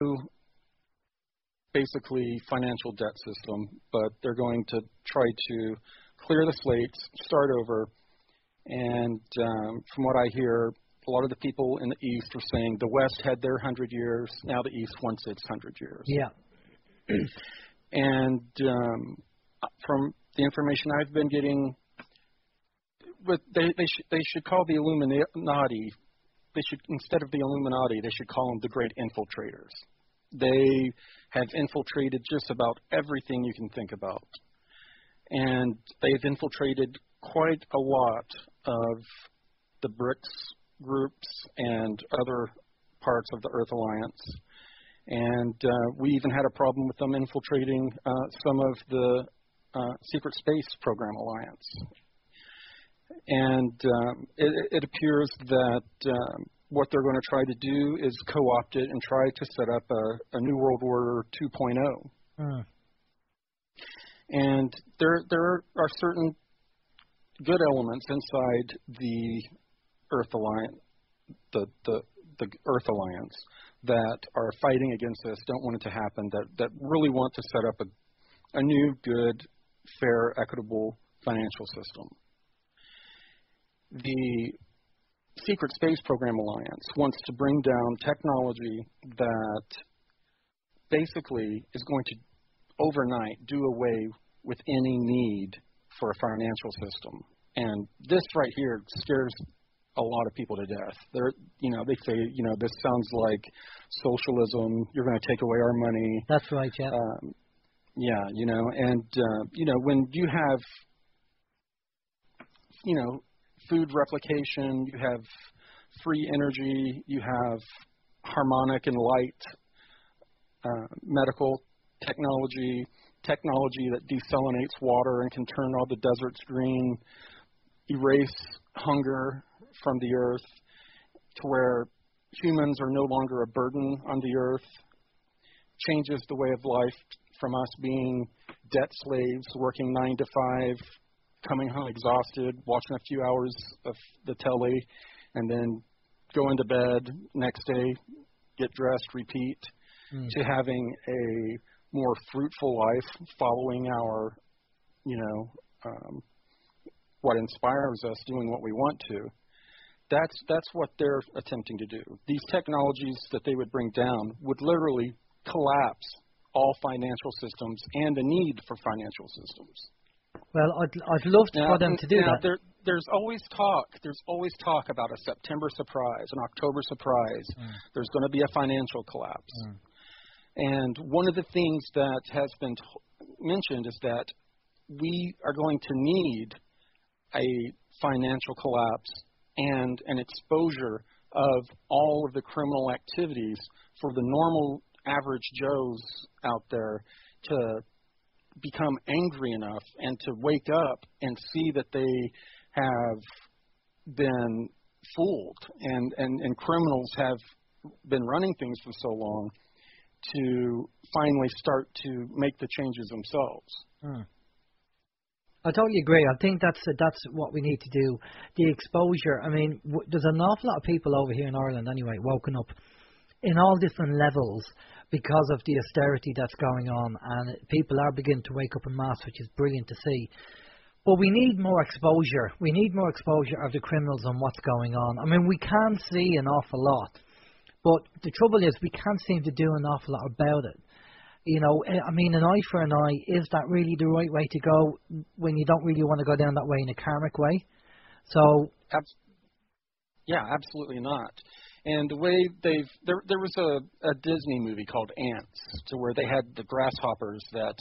new, basically financial debt system, but they're going to try to clear the slates, start over. And from what I hear, a lot of the people in the East are saying the West had their 100 years, now the East wants its 100 years. Yeah. And from the information I've been getting, but they should call the Illuminati. They should, instead of the Illuminati, they should call them the Great Infiltrators. They have infiltrated just about everything you can think about, and they've infiltrated quite a lot of the BRICS groups and other parts of the Earth Alliance. And we even had a problem with them infiltrating some of the Secret Space Program Alliance. And it appears that what they're going to try to do is co-opt it and try to set up a New World Order 2.0. And there are certain good elements inside the Earth Alliance, the Earth Alliance, that are fighting against this, don't want it to happen, that really want to set up a new, good, fair, equitable financial system. The Secret Space Program Alliance wants to bring down technology that basically is going to overnight do away with any need for a financial system. And this right here scares a lot of people to death. They say, this sounds like socialism. You're going to take away our money. That's right, yeah. When you have, food replication, you have free energy, you have harmonic and light medical technology that desalinates water and can turn all the deserts green, erase hunger from the earth to where humans are no longer a burden on the earth, changes the way of life from us being debt slaves, working 9 to 5, coming home exhausted, watching a few hours of the telly, and then going to bed next day, get dressed, repeat, to having a more fruitful life following our, what inspires us, doing what we want to. That's what they're attempting to do. These technologies that they would bring down would literally collapse all financial systems and the need for financial systems. Well, I'd love for them to do that. There's always talk about a September surprise, an October surprise. There's going to be a financial collapse. And one of the things that has been mentioned is that we are going to need a financial collapse and an exposure of all of the criminal activities for the normal average Joes out there to become angry enough and to wake up and see that they have been fooled and criminals have been running things for so long, to finally start to make the changes themselves. I totally agree. I think that's what we need to do. The exposure. I mean, there's an awful lot of people over here in Ireland anyway, woken up in all different levels because of the austerity that's going on, and people are beginning to wake up en masse, which is brilliant to see. But we need more exposure. We need more exposure of the criminals on what's going on. I mean, we can see an awful lot, but the trouble is we can't seem to do an awful lot about it. I mean, an eye for an eye, is that really the right way to go when you don't really want to go down that way in a karmic way? So, yeah, absolutely not. And the way there was a Disney movie called Ants, to where they had the grasshoppers that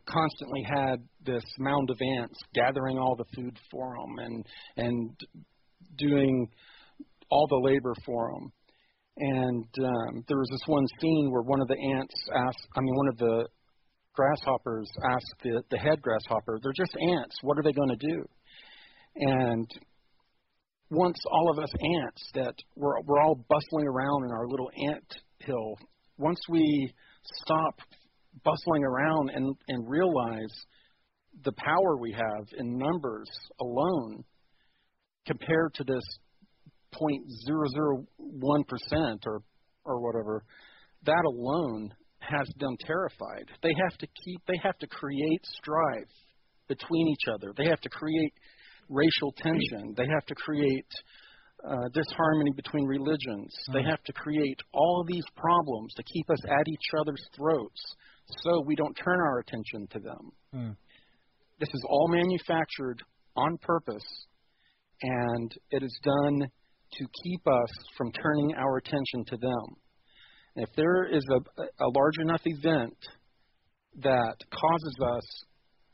constantly had this mound of ants gathering all the food for them and doing all the labor for them. And there was this one scene where one of the grasshoppers asked the head grasshopper, "They're just ants. What are they going to do?" And once all of us ants that we're all bustling around in our little ant hill, once we stop bustling around and realize the power we have in numbers alone compared to this 0.001% or whatever, that alone has them terrified. They have to create strife between each other. They have to create racial tension. They have to create disharmony between religions. They have to create all of these problems to keep us at each other's throats so we don't turn our attention to them. This is all manufactured on purpose, and it is done to keep us from turning our attention to them. If there is a large enough event that causes us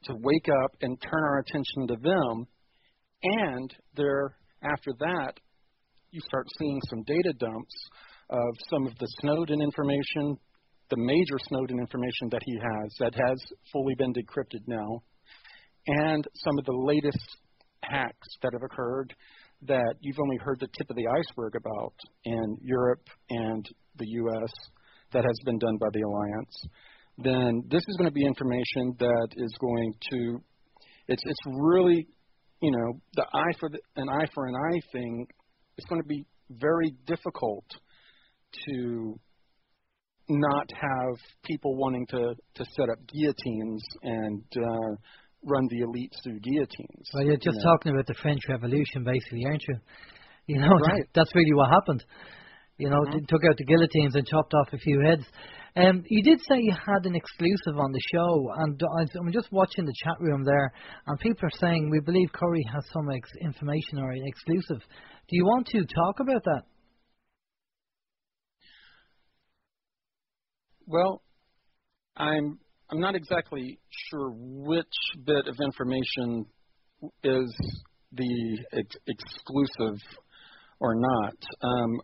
to wake up and turn our attention to them, and after that, you start seeing some data dumps of some of the Snowden information, the major Snowden information that he has that has fully been decrypted now, and some of the latest hacks that have occurred that you've only heard the tip of the iceberg about in Europe and the U.S. that has been done by the Alliance, then this is going to be information that is going to, it's really, the an eye for an eye thing. It's going to be very difficult to not have people wanting to set up guillotines and run the elites through guillotines. Well, you're just talking about the French Revolution, basically, aren't you? Right. That's really what happened. They took out the guillotines and chopped off a few heads. You did say you had an exclusive on the show, and I'm just watching the chat room there, and people are saying, we believe Curry has some information or an exclusive. Do you want to talk about that? Well, I'm not exactly sure which bit of information is the exclusive or not. I'm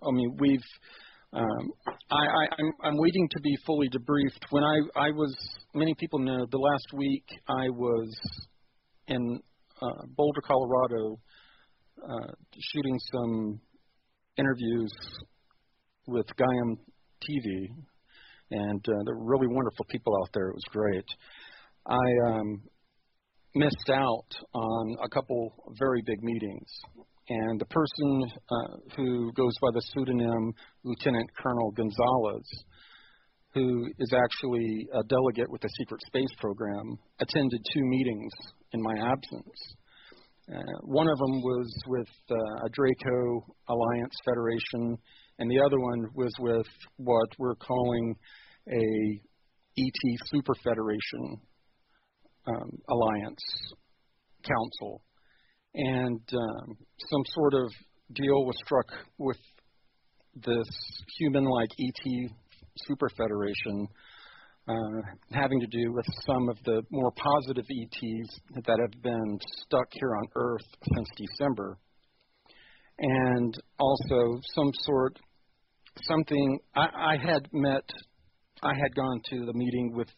waiting to be fully debriefed. When I was, many people know, the last week I was in Boulder, Colorado, shooting some interviews with Gaiam TV, and there were really wonderful people out there. It was great. I missed out on a couple very big meetings, and the person who goes by the pseudonym Lieutenant Colonel Gonzalez, who is actually a delegate with the Secret Space Program, attended 2 meetings in my absence. One of them was with a Draco Alliance Federation, and the other one was with what we're calling a ET Super Federation Alliance Council. And some sort of deal was struck with this human-like ET Super Federation having to do with some of the more positive ETs that have been stuck here on Earth since December. And also I had gone to the meeting with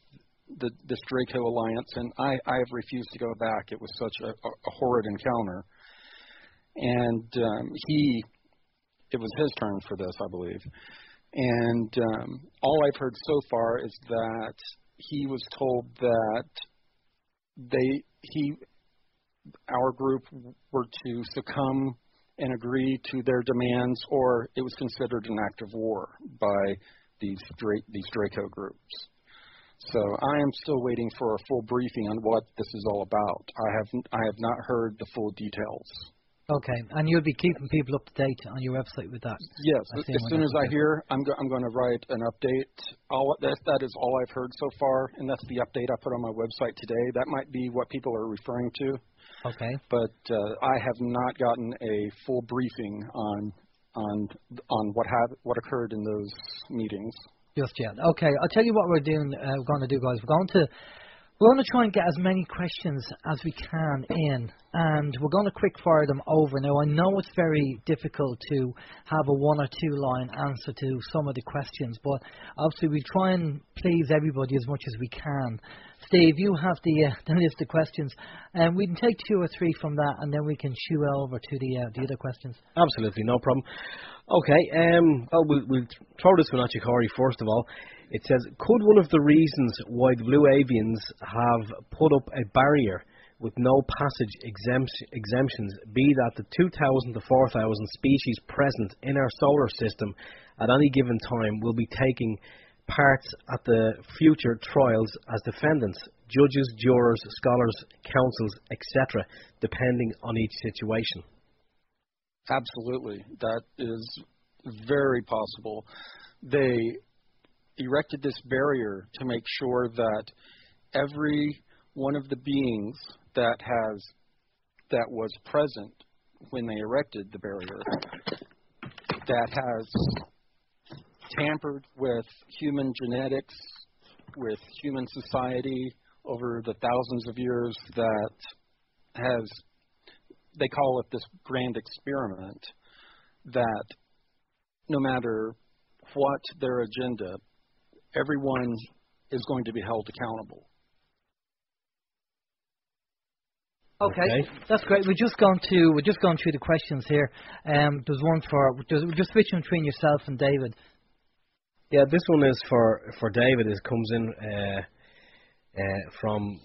this Draco Alliance, and I have refused to go back. It was such a horrid encounter. And it was his turn for this, I believe. And all I've heard so far is that he was told that our group were to succumb and agree to their demands, or it was considered an act of war by these Draco groups. So I am still waiting for a full briefing on what this is all about. I have not heard the full details. Okay, and you'll be keeping people up to date on your website with that? Yes, as soon as I hear, I'm going to write an update. That is all I've heard so far, and that's the update I put on my website today. That might be what people are referring to. Okay. But I have not gotten a full briefing on what occurred in those meetings. Just yet. Okay, I'll tell you what we're going to do, guys. We're going to try and get as many questions as we can in, and we're going to quick fire them over. Now, I know it's very difficult to have a 1 or 2 line answer to some of the questions, but obviously we try and please everybody as much as we can. Steve, you have the list of questions, and we can take 2 or 3 from that, and then we can shoot over to the other questions. Absolutely, no problem. Okay, we'll throw this one at you, Corey, first of all. It says, could one of the reasons why the Blue Avians have put up a barrier with no passage exemptions be that the 2,000 to 4,000 species present in our solar system at any given time will be taking parts at the future trials as defendants, judges, jurors, scholars, counsels, etc., depending on each situation? Absolutely. That is very possible. They erected this barrier to make sure that every one of the beings that was present when they erected the barrier, that has tampered with human genetics, with human society over the thousands of years, that has, they call it this grand experiment, that no matter what their agenda, everyone is going to be held accountable. Okay, that's great. We're just going through the questions here. There's one we're just switching between yourself and David. Yeah, this one is for David. It comes in from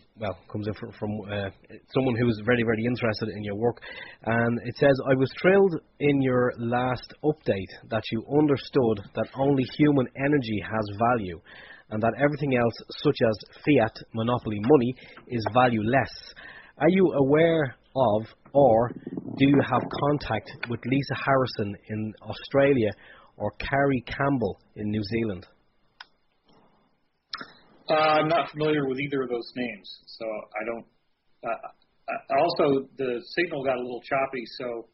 someone who is very, very interested in your work, and it says, I was thrilled in your last update that you understood that only human energy has value, and that everything else, such as fiat, monopoly money, is valueless. Are you aware of, or do you have contact with Lisa Harrison in Australia or Carrie Campbell in New Zealand? I'm not familiar with either of those names, so I don't. Also, the signal got a little choppy. So,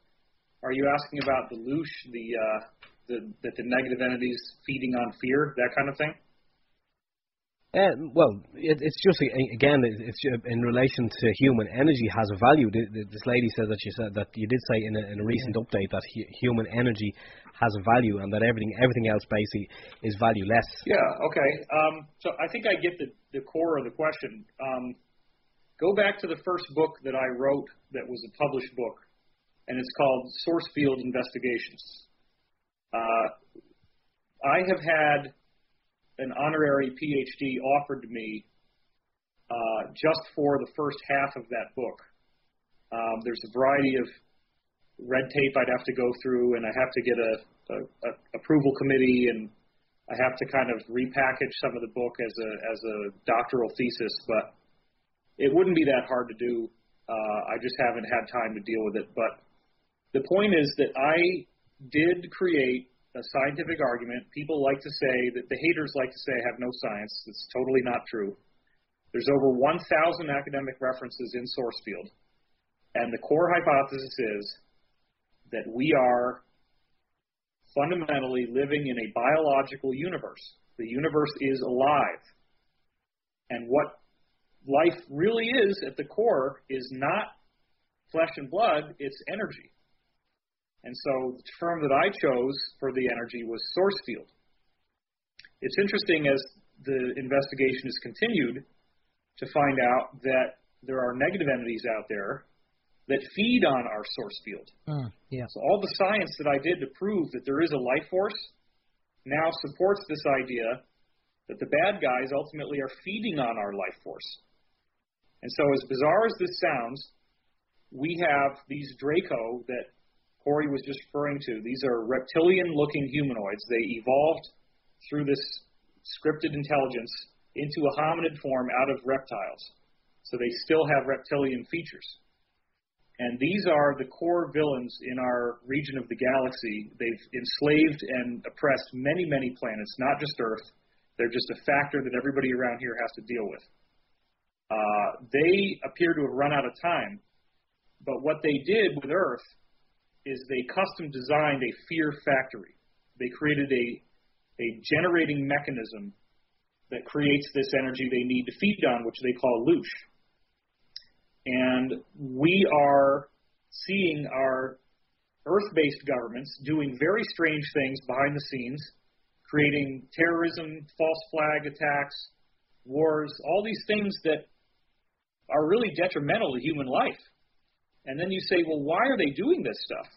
are you asking about the loosh, the negative entities feeding on fear, that kind of thing? Well, it's just, again, it's in relation to human energy has a value. This lady said that you did say in a recent update that human energy has a value, and that everything else basically is valueless. Yeah. Okay. So I think I get the core of the question. Go back to the first book that I wrote that was a published book, and it's called Source Field Investigations. I have had an honorary PhD offered to me just for the first half of that book. There's a variety of red tape I'd have to go through, and I have to get a approval committee, and I have to kind of repackage some of the book as a doctoral thesis, but it wouldn't be that hard to do. I just haven't had time to deal with it. But the point is that I did create a scientific argument. People like to say, that the haters like to say I have no science. It's totally not true. There's over 1,000 academic references in source field, and the core hypothesis is that we are fundamentally living in a biological universe. The universe is alive, and what life really is at the core is not flesh and blood, it's energy. And so the term that I chose for the energy was source field. It's interesting, as the investigation is continued, to find out that there are negative entities out there that feed on our source field. Yeah. So all the science that I did to prove that there is a life force now supports this idea that the bad guys ultimately are feeding on our life force. And so, as bizarre as this sounds, we have these Draco that Corey was just referring to. These are reptilian-looking humanoids. They evolved through this scripted intelligence into a hominid form out of reptiles. So they still have reptilian features. And these are the core villains in our region of the galaxy. They've enslaved and oppressed many, many planets, not just Earth. They're just a factor that everybody around here has to deal with. They appear to have run out of time. But what they did with Earth is they custom designed a fear factory. They created a generating mechanism that creates this energy they need to feed on, which they call loosh. And we are seeing our Earth-based governments doing very strange things behind the scenes, creating terrorism, false flag attacks, wars, all these things that are really detrimental to human life. And then you say, well, why are they doing this stuff?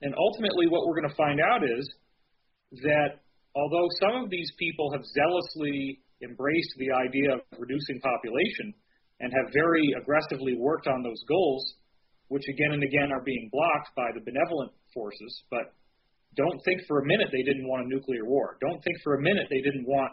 And ultimately what we're going to find out is that although some of these people have zealously embraced the idea of reducing population and have very aggressively worked on those goals, which again and again are being blocked by the benevolent forces, but don't think for a minute they didn't want a nuclear war. Don't think for a minute they didn't want